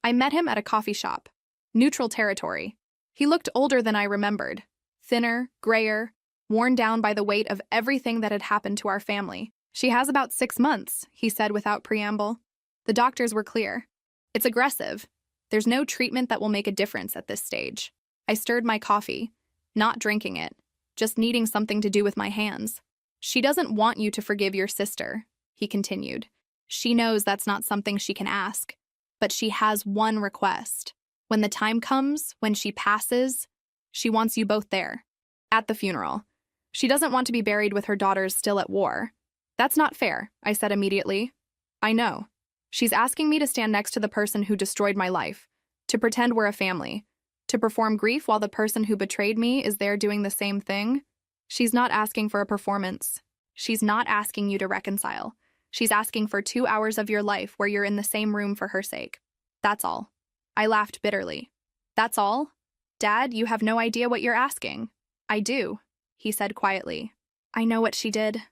I met him at a coffee shop. Neutral territory. He looked older than I remembered. Thinner, grayer, worn down by the weight of everything that had happened to our family. She has about 6 months, he said without preamble. The doctors were clear. It's aggressive. There's no treatment that will make a difference at this stage. I stirred my coffee, not drinking it, just needing something to do with my hands. She doesn't want you to forgive your sister, he continued. She knows that's not something she can ask, but she has one request. When the time comes, when she passes, she wants you both there, at the funeral. She doesn't want to be buried with her daughters still at war. That's not fair, I said immediately. I know. She's asking me to stand next to the person who destroyed my life, to pretend we're a family, to perform grief while the person who betrayed me is there doing the same thing. She's not asking for a performance. She's not asking you to reconcile. She's asking for 2 hours of your life where you're in the same room for her sake. That's all. I laughed bitterly. That's all? Dad, you have no idea what you're asking. I do, he said quietly. I know what she did.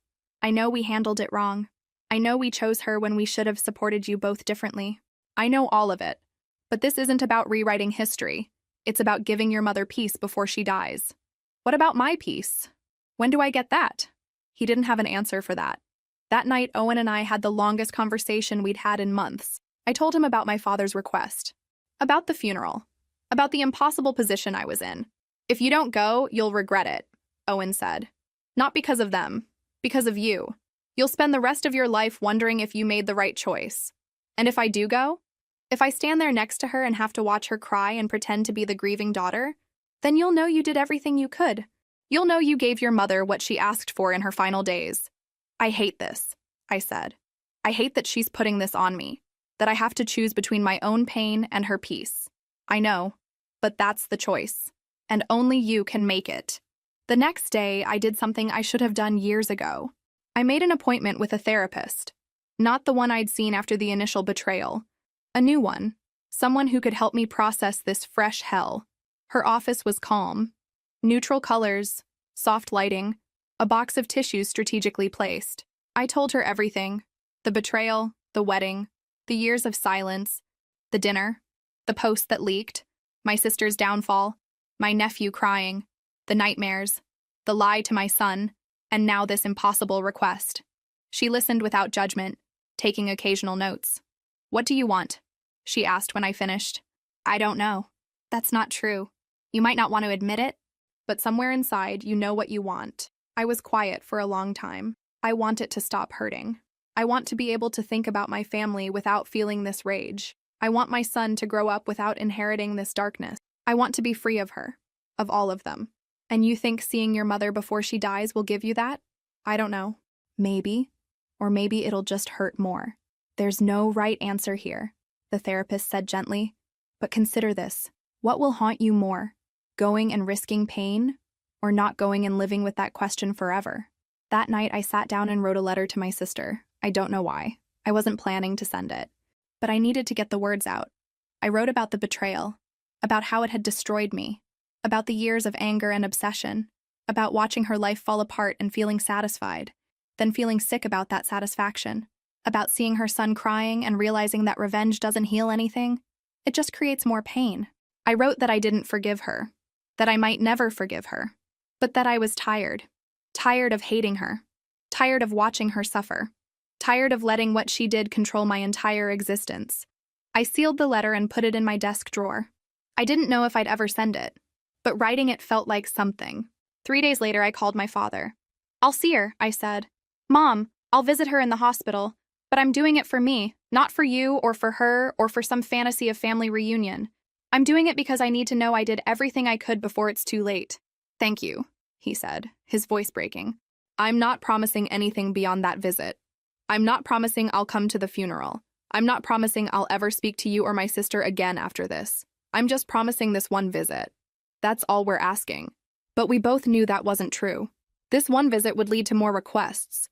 I know we handled it wrong. I know we chose her when we should have supported you both differently. I know all of it. But this isn't about rewriting history. It's about giving your mother peace before she dies. What about my peace? When do I get that? He didn't have an answer for that. That night, Owen and I had the longest conversation we'd had in months. I told him about my father's request, about the funeral, about the impossible position I was in. If you don't go, you'll regret it, Owen said. Not because of them, because of you. You'll spend the rest of your life wondering if you made the right choice. And if I do go, if I stand there next to her and have to watch her cry and pretend to be the grieving daughter, then you'll know you did everything you could. You'll know you gave your mother what she asked for in her final days. I hate this, I said. I hate that she's putting this on me, that I have to choose between my own pain and her peace. I know, but that's the choice, and only you can make it. The next day, I did something I should have done years ago. I made an appointment with a therapist, not the one I'd seen after the initial betrayal. A new one, someone who could help me process this fresh hell. Her office was calm. Neutral colors, soft lighting, a box of tissues strategically placed. I told her everything. The betrayal, the wedding, the years of silence, the dinner, the post that leaked, my sister's downfall, my nephew crying, the nightmares, the lie to my son, and now this impossible request. She listened without judgment, taking occasional notes. What do you want? She asked when I finished. I don't know. That's not true. You might not want to admit it, but somewhere inside you know what you want. I was quiet for a long time. I want it to stop hurting. I want to be able to think about my family without feeling this rage. I want my son to grow up without inheriting this darkness. I want to be free of her, of all of them. And you think seeing your mother before she dies will give you that? I don't know. Maybe. Or maybe it'll just hurt more. There's no right answer here, the therapist said gently. But consider this. What will haunt you more? Going and risking pain, or not going and living with that question forever? That night, I sat down and wrote a letter to my sister. I don't know why. I wasn't planning to send it. but I needed to get the words out. I wrote about the betrayal, about how it had destroyed me, about the years of anger and obsession, about watching her life fall apart and feeling satisfied, then feeling sick about that satisfaction, about seeing her son crying and realizing that revenge doesn't heal anything. It just creates more pain. I wrote that I didn't forgive her, that I might never forgive her, but that I was tired of hating her, tired of watching her suffer, tired of letting what she did control my entire existence. I sealed the letter and put it in my desk drawer. I didn't know if I'd ever send it, but writing it felt like something. 3 days later, I called my father. "I'll see her," I said. "Mom, I'll visit her in the hospital, but I'm doing it for me, not for you or for her or for some fantasy of family reunion. I'm doing it because I need to know I did everything I could before it's too late." "Thank you," he said, his voice breaking. "I'm not promising anything beyond that visit. I'm not promising I'll come to the funeral. I'm not promising I'll ever speak to you or my sister again after this. I'm just promising this one visit. That's all we're asking." But we both knew that wasn't true. This one visit would lead to more requests,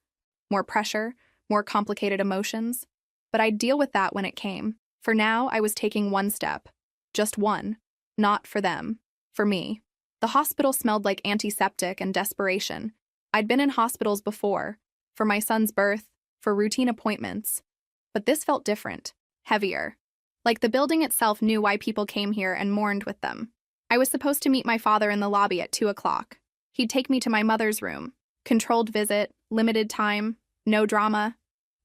more pressure, more complicated emotions. But I'd deal with that when it came. For now, I was taking one step. Just one. Not for them. For me. The hospital smelled like antiseptic and desperation. I'd been in hospitals before, for my son's birth, for routine appointments. But this felt different, heavier. Like the building itself knew why people came here and mourned with them. I was supposed to meet my father in the lobby at 2 o'clock. He'd take me to my mother's room. Controlled visit, limited time, no drama.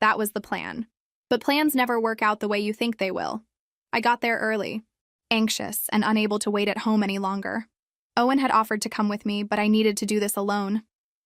That was the plan. But plans never work out the way you think they will. I got there early, anxious and unable to wait at home any longer. Owen had offered to come with me, but I needed to do this alone.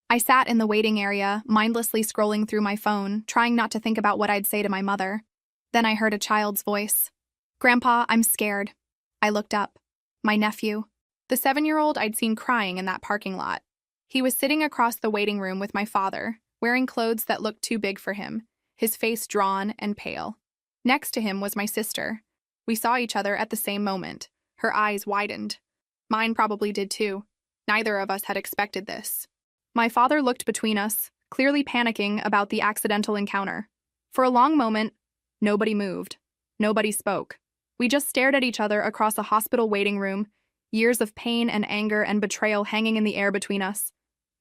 I sat in the waiting area, mindlessly scrolling through my phone, trying not to think about what I'd say to my mother. Then I heard a child's voice. "Grandpa, I'm scared." I looked up. My nephew. The 7-year-old I'd seen crying in that parking lot. He was sitting across the waiting room with my father, wearing clothes that looked too big for him, his face drawn and pale. Next to him was my sister. We saw each other at the same moment. Her eyes widened. Mine probably did too. Neither of us had expected this. My father looked between us, clearly panicking about the accidental encounter. For a long moment, nobody moved. Nobody spoke. We just stared at each other across a hospital waiting room, years of pain and anger and betrayal hanging in the air between us.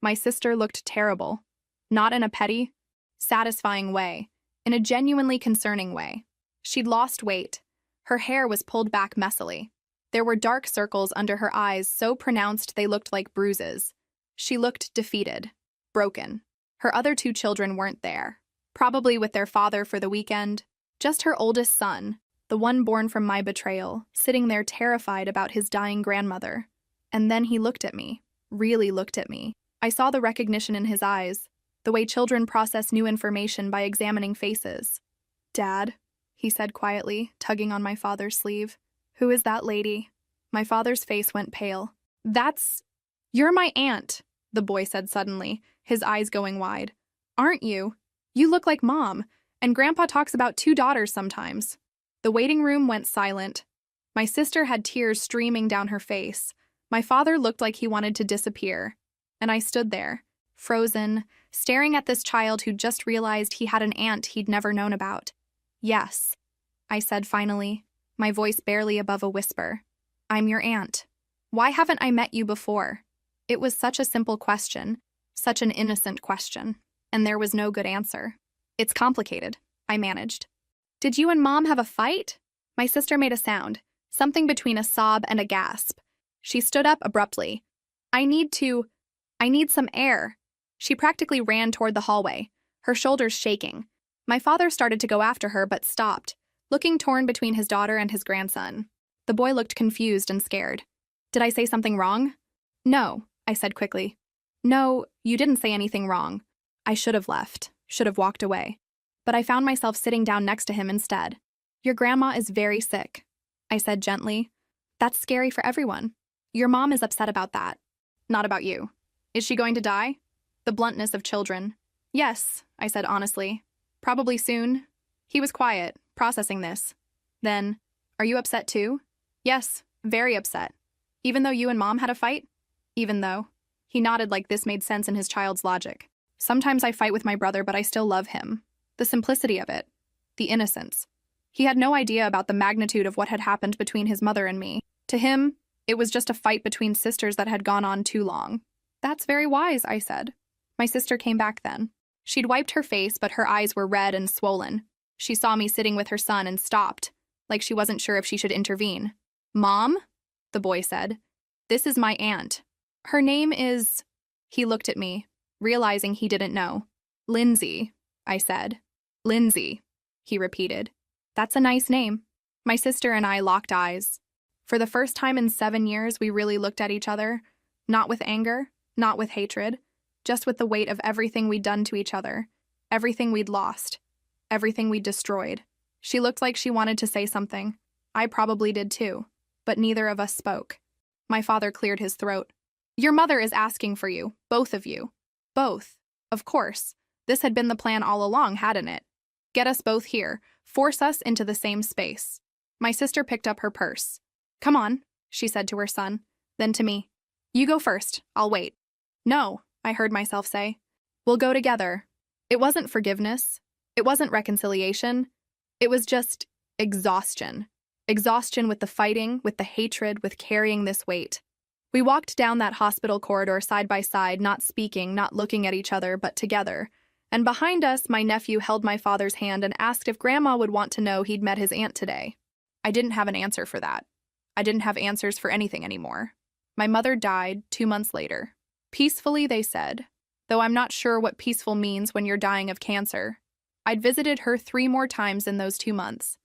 My sister looked terrible. Not in a petty, satisfying way, in a genuinely concerning way. She'd lost weight. Her hair was pulled back messily. There were dark circles under her eyes so pronounced they looked like bruises. She looked defeated, broken. Her other 2 children weren't there, probably with their father for the weekend. Just her oldest son, the one born from my betrayal, sitting there terrified about his dying grandmother. And then he looked at me, really looked at me. I saw the recognition in his eyes, the way children process new information by examining faces. "Dad," he said quietly, tugging on my father's sleeve. "Who is that lady?" My father's face went pale. "You're my aunt," the boy said suddenly, his eyes going wide. "Aren't you? You look like Mom, and Grandpa talks about 2 daughters sometimes." The waiting room went silent. My sister had tears streaming down her face. My father looked like he wanted to disappear. And I stood there, frozen, staring at this child who'd just realized he had an aunt he'd never known about. "Yes," I said finally, my voice barely above a whisper. "I'm your aunt. Why haven't I met you before?" It was such a simple question, such an innocent question, and there was no good answer. "It's complicated," I managed. "Did you and Mom have a fight?" My sister made a sound, something between a sob and a gasp. She stood up abruptly. I need some air." She practically ran toward the hallway, her shoulders shaking. My father started to go after her but stopped, looking torn between his daughter and his grandson. The boy looked confused and scared. "Did I say something wrong?" "No," I said quickly. "No, you didn't say anything wrong. I should have left, should have walked away. But I found myself sitting down next to him instead. Your grandma is very sick," I said gently. "That's scary for everyone. Your mom is upset about that. Not about you. Is she going to die?" The bluntness of children. "Yes," I said honestly. "Probably soon." He was quiet, processing this. Then, "Are you upset too?" "Yes, very upset. Even though you and Mom had a fight?" "Even though." He nodded like this made sense in his child's logic. "Sometimes I fight with my brother, but I still love him. The simplicity of it. The innocence. He had no idea about the magnitude of what had happened between his mother and me. To him, it was just a fight between sisters that had gone on too long. "That's very wise," I said. My sister came back then. She'd wiped her face, but her eyes were red and swollen. She saw me sitting with her son and stopped, like she wasn't sure if she should intervene. "Mom?" the boy said. "This is my aunt. Her name is—" He looked at me, realizing he didn't know. "Lindsay," I said. "Lindsay," he repeated. "That's a nice name." My sister and I locked eyes. For the first time in 7 years, we really looked at each other, not with anger, not with hatred, just with the weight of everything we'd done to each other, everything we'd lost, everything we'd destroyed. She looked like she wanted to say something. I probably did too, but neither of us spoke. My father cleared his throat. "Your mother is asking for you, both of you." Both. Of course. This had been the plan all along, hadn't it? Get us both here, force us into the same space. My sister picked up her purse. "Come on," she said to her son, then to me. "You go first, I'll wait." "No," I heard myself say. "We'll go together." It wasn't forgiveness. It wasn't reconciliation. It was just exhaustion. Exhaustion with the fighting, with the hatred, with carrying this weight. We walked down that hospital corridor side by side, not speaking, not looking at each other, but together. And behind us, my nephew held my father's hand and asked if Grandma would want to know he'd met his aunt today. I didn't have an answer for that. I didn't have answers for anything anymore. My mother died 2 months later. Peacefully, they said, though I'm not sure what peaceful means when you're dying of cancer. I'd visited her 3 more times in those 2 months.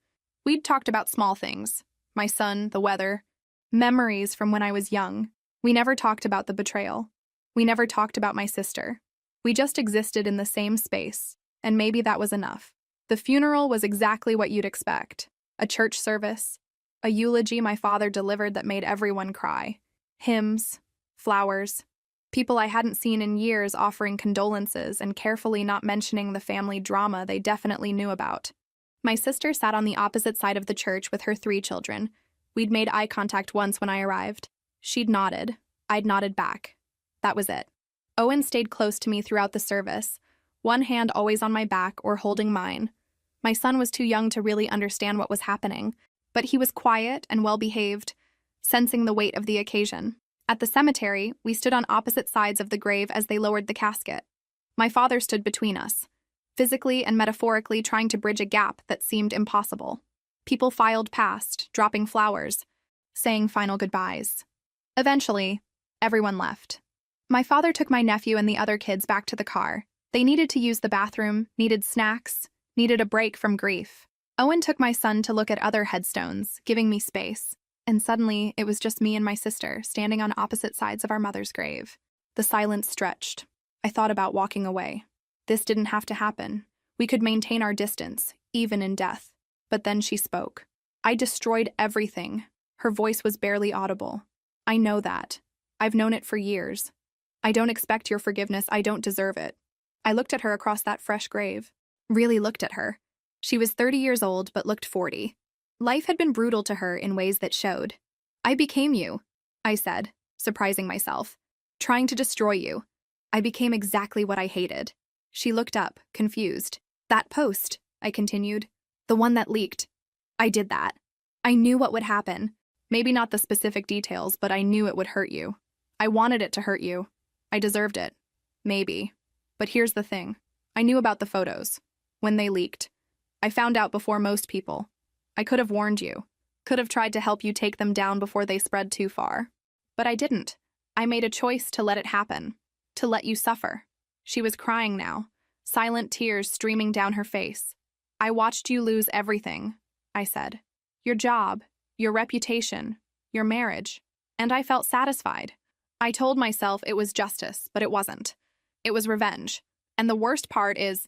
We'd talked about small things, my son, the weather, memories from when I was young. We never talked about the betrayal. We never talked about my sister. We just existed in the same space, and maybe that was enough. The funeral was exactly what you'd expect. A church service, a eulogy my father delivered that made everyone cry. Hymns, flowers, people I hadn't seen in years offering condolences and carefully not mentioning the family drama they definitely knew about. My sister sat on the opposite side of the church with her 3 children. We'd made eye contact once when I arrived. She'd nodded. I'd nodded back. That was it. Owen stayed close to me throughout the service, one hand always on my back or holding mine. My son was too young to really understand what was happening, but he was quiet and well-behaved, sensing the weight of the occasion. At the cemetery, we stood on opposite sides of the grave as they lowered the casket. My father stood between us, physically and metaphorically trying to bridge a gap that seemed impossible. People filed past, dropping flowers, saying final goodbyes. Eventually, everyone left. My father took my nephew and the other kids back to the car. They needed to use the bathroom, needed snacks, needed a break from grief. Owen took my son to look at other headstones, giving me space. And suddenly, it was just me and my sister, standing on opposite sides of our mother's grave. The silence stretched. I thought about walking away. This didn't have to happen. We could maintain our distance, even in death. But then she spoke. "I destroyed everything." Her voice was barely audible. "I know that. I've known it for years. I don't expect your forgiveness. I don't deserve it." I looked at her across that fresh grave. Really looked at her. She was 30 years old, but looked 40. Life had been brutal to her in ways that showed. "I became you," I said, surprising myself. "Trying to destroy you. I became exactly what I hated." She looked up, confused. "That post," I continued. "The one that leaked. I did that. I knew what would happen. Maybe not the specific details, but I knew it would hurt you. I wanted it to hurt you. I deserved it. Maybe. But here's the thing. I knew about the photos. When they leaked. I found out before most people. I could have warned you. Could have tried to help you take them down before they spread too far. But I didn't. I made a choice to let it happen. To let you suffer." She was crying now, silent tears streaming down her face. "I watched you lose everything," I said. "Your job, your reputation, your marriage. And I felt satisfied. I told myself it was justice, but it wasn't. It was revenge. And the worst part is..."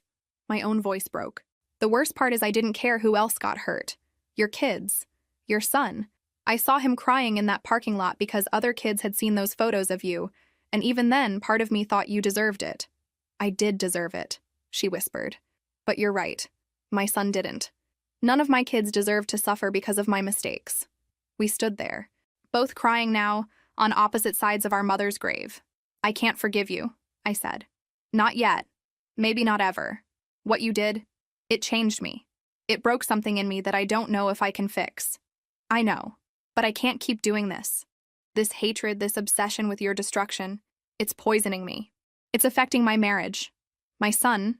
My own voice broke. "The worst part is I didn't care who else got hurt. Your kids. Your son. I saw him crying in that parking lot because other kids had seen those photos of you, and even then, part of me thought you deserved it." "I did deserve it," she whispered. "But you're right. My son didn't. None of my kids deserved to suffer because of my mistakes." We stood there, both crying now, on opposite sides of our mother's grave. "I can't forgive you," I said. "Not yet. Maybe not ever. What you did, it changed me. It broke something in me that I don't know if I can fix. I know, but I can't keep doing this. This hatred, this obsession with your destruction, it's poisoning me. It's affecting my marriage, my son,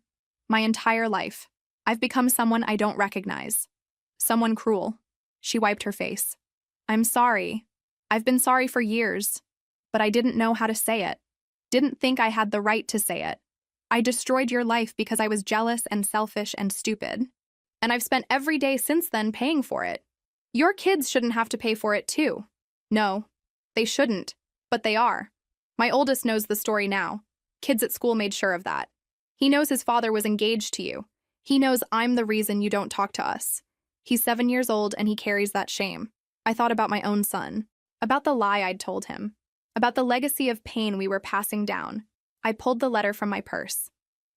my entire life. I've become someone I don't recognize. Someone cruel. She wiped her face. I'm sorry. I've been sorry for years, but I didn't know how to say it. Didn't think I had the right to say it. I destroyed your life because I was jealous and selfish and stupid. And I've spent every day since then paying for it. Your kids shouldn't have to pay for it too. No, they shouldn't, but they are. My oldest knows the story now. Kids at school made sure of that. He knows his father was engaged to you. He knows I'm the reason you don't talk to us. He's 7 years old and he carries that shame. I thought about my own son, about the lie I'd told him, about the legacy of pain we were passing down. I pulled the letter from my purse,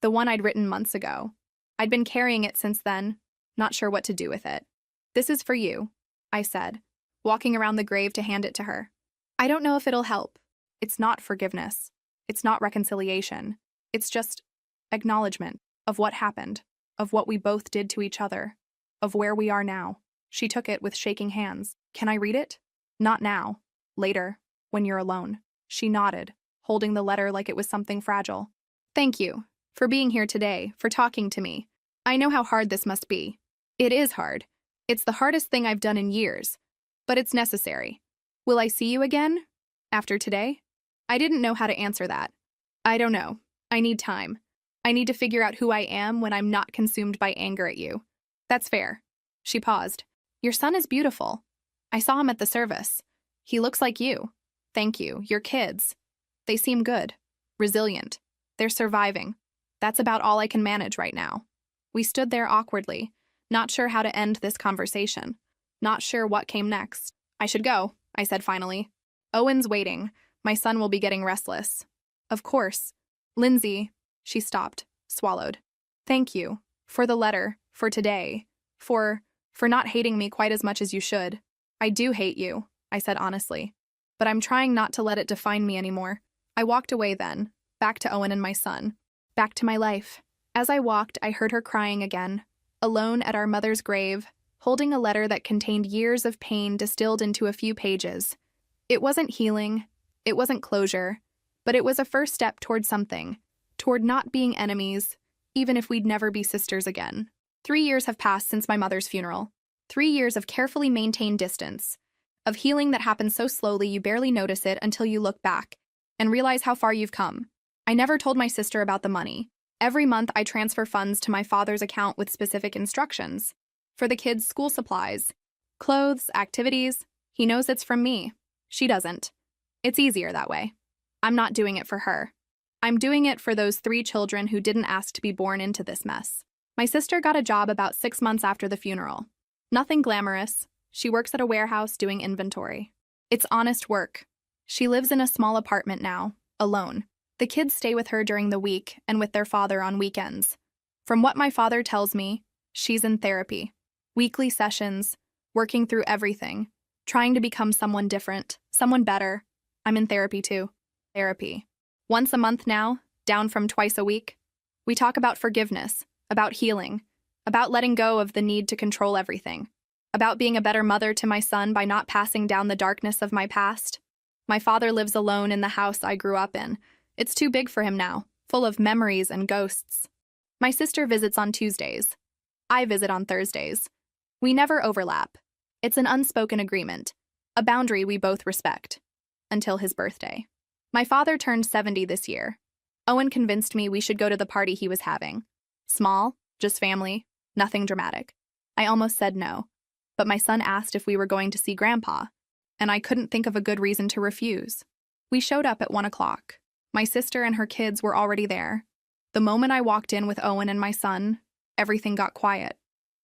the one I'd written months ago. I'd been carrying it since then, not sure what to do with it. This is for you, I said, walking around the grave to hand it to her. I don't know if it'll help. It's not forgiveness. It's not reconciliation. It's just acknowledgement of what happened, of what we both did to each other, of where we are now. She took it with shaking hands. Can I read it? Not now. Later, when you're alone. She nodded, holding the letter like it was something fragile. Thank you for being here today, for talking to me. I know how hard this must be. It is hard. It's the hardest thing I've done in years, but it's necessary. Will I see you again? After today? I didn't know how to answer that. I don't know. I need time. I need to figure out who I am when I'm not consumed by anger at you. That's fair. She paused. Your son is beautiful. I saw him at the service. He looks like you. Thank you. Your kids. They seem good. Resilient. They're surviving. That's about all I can manage right now. We stood there awkwardly, not sure how to end this conversation. Not sure what came next. I should go, I said finally. Owen's waiting. My son will be getting restless. Of course. Lindsay. She stopped, swallowed. Thank you. For the letter. For today. For not hating me quite as much as you should. I do hate you, I said honestly. But I'm trying not to let it define me anymore. I walked away then, back to Owen and my son. Back to my life. As I walked, I heard her crying again, alone at our mother's grave, holding a letter that contained years of pain distilled into a few pages. It wasn't healing, it wasn't closure, but it was a first step toward something, toward not being enemies, even if we'd never be sisters again. 3 years have passed since my mother's funeral. 3 years of carefully maintained distance, of healing that happens so slowly you barely notice it until you look back and realize how far you've come. I never told my sister about the money. Every month, I transfer funds to my father's account with specific instructions. For the kids' school supplies, clothes, activities. He knows it's from me. She doesn't. It's easier that way. I'm not doing it for her. I'm doing it for those 3 children who didn't ask to be born into this mess. My sister got a job about 6 months after the funeral. Nothing glamorous. She works at a warehouse doing inventory. It's honest work. She lives in a small apartment now, alone. The kids stay with her during the week and with their father on weekends. From what my father tells me, she's in therapy. Weekly sessions, working through everything, trying to become someone different, someone better. I'm in therapy too. Therapy. Once a month now, down from twice a week. We talk about forgiveness, about healing, about letting go of the need to control everything, about being a better mother to my son by not passing down the darkness of my past. My father lives alone in the house I grew up in. It's too big for him now, full of memories and ghosts. My sister visits on Tuesdays. I visit on Thursdays. We never overlap. It's an unspoken agreement, a boundary we both respect. Until his birthday. My father turned 70 this year. Owen convinced me we should go to the party he was having. Small, just family, nothing dramatic. I almost said no, but my son asked if we were going to see Grandpa, and I couldn't think of a good reason to refuse. We showed up at 1 o'clock. My sister and her kids were already there. The moment I walked in with Owen and my son, everything got quiet.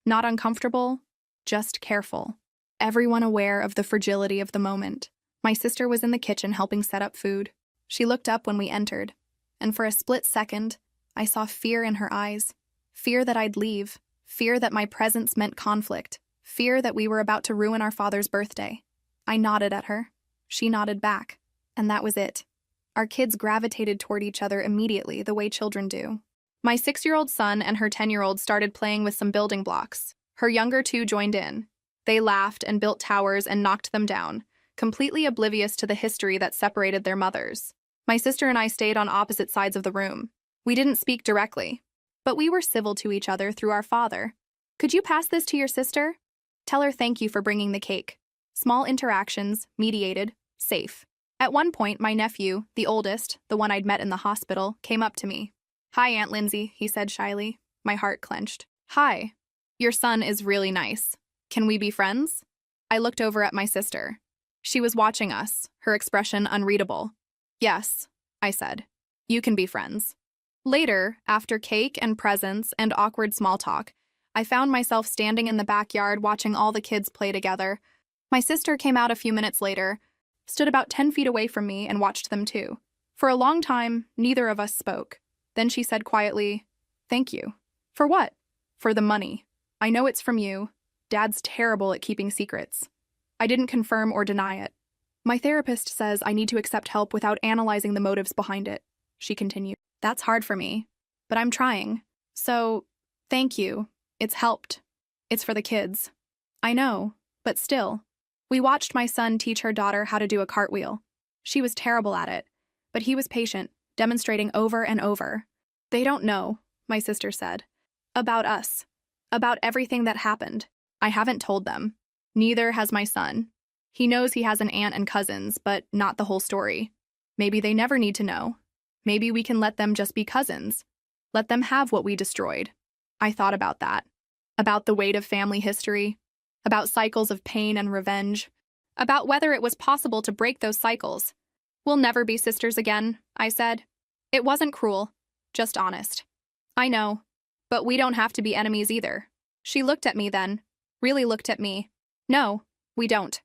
Not uncomfortable, just careful. Everyone aware of the fragility of the moment. My sister was in the kitchen helping set up food. She looked up when we entered, and for a split second, I saw fear in her eyes. Fear that I'd leave. Fear that my presence meant conflict. Fear that we were about to ruin our father's birthday. I nodded at her. She nodded back. And that was it. Our kids gravitated toward each other immediately, the way children do. My 6-year-old son and her 10-year-old started playing with some building blocks. Her younger two joined in. They laughed and built towers and knocked them down, completely oblivious to the history that separated their mothers. My sister and I stayed on opposite sides of the room. We didn't speak directly, but we were civil to each other through our father. Could you pass this to your sister? Tell her thank you for bringing the cake. Small interactions, mediated, safe. At one point, my nephew, the oldest, the one I'd met in the hospital, came up to me. "Hi, Aunt Lindsay," he said shyly. My heart clenched. "Hi. Your son is really nice. Can we be friends?" I looked over at my sister. She was watching us, her expression unreadable. "Yes," I said. "You can be friends." Later, after cake and presents and awkward small talk, I found myself standing in the backyard watching all the kids play together. My sister came out a few minutes later, stood about 10 feet away from me, and watched them too. For a long time, neither of us spoke. Then she said quietly, "Thank you." "For what?" "For the money. I know it's from you. Dad's terrible at keeping secrets." I didn't confirm or deny it. "My therapist says I need to accept help without analyzing the motives behind it," she continued. "That's hard for me, but I'm trying. So, thank you. It's helped. It's for the kids." "I know, but still." We watched my son teach her daughter how to do a cartwheel. She was terrible at it, but he was patient, demonstrating over and over. "They don't know," my sister said. "About us. About everything that happened. I haven't told them. Neither has my son. He knows he has an aunt and cousins, but not the whole story. Maybe they never need to know. Maybe we can let them just be cousins. Let them have what we destroyed." I thought about that. About the weight of family history. About cycles of pain and revenge. About whether it was possible to break those cycles. "We'll never be sisters again," I said. It wasn't cruel, just honest. "I know, but we don't have to be enemies either." She looked at me then, really looked at me. "No, we don't.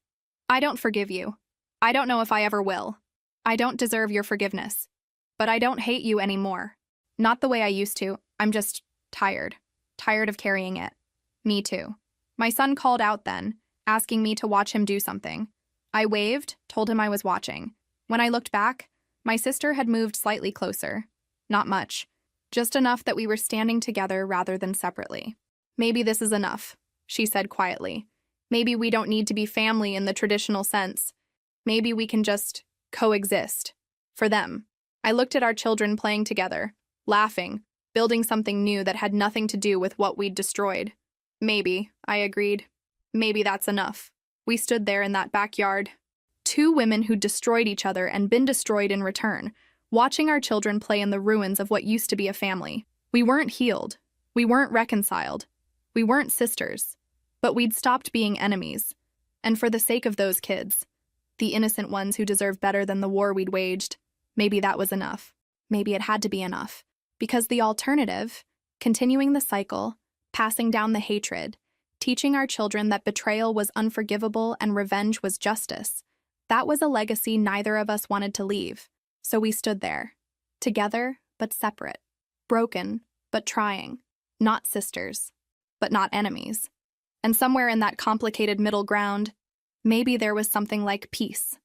I don't forgive you. I don't know if I ever will. I don't deserve your forgiveness. But I don't hate you anymore. Not the way I used to. I'm just tired. Tired of carrying it." "Me too." My son called out then, asking me to watch him do something. I waved, told him I was watching. When I looked back, my sister had moved slightly closer. Not much. Just enough that we were standing together rather than separately. "Maybe this is enough," she said quietly. "Maybe we don't need to be family in the traditional sense. Maybe we can just coexist. For them." I looked at our children playing together, laughing, building something new that had nothing to do with what we'd destroyed. "Maybe," I agreed. "Maybe that's enough." We stood there in that backyard. Two women who'd destroyed each other and been destroyed in return, watching our children play in the ruins of what used to be a family. We weren't healed. We weren't reconciled. We weren't sisters. But we'd stopped being enemies. And for the sake of those kids, the innocent ones who deserve better than the war we'd waged, maybe that was enough. Maybe it had to be enough. Because the alternative, continuing the cycle, passing down the hatred, teaching our children that betrayal was unforgivable and revenge was justice, that was a legacy neither of us wanted to leave. So we stood there, together but separate, broken but trying, not sisters, but not enemies. And somewhere in that complicated middle ground, maybe there was something like peace.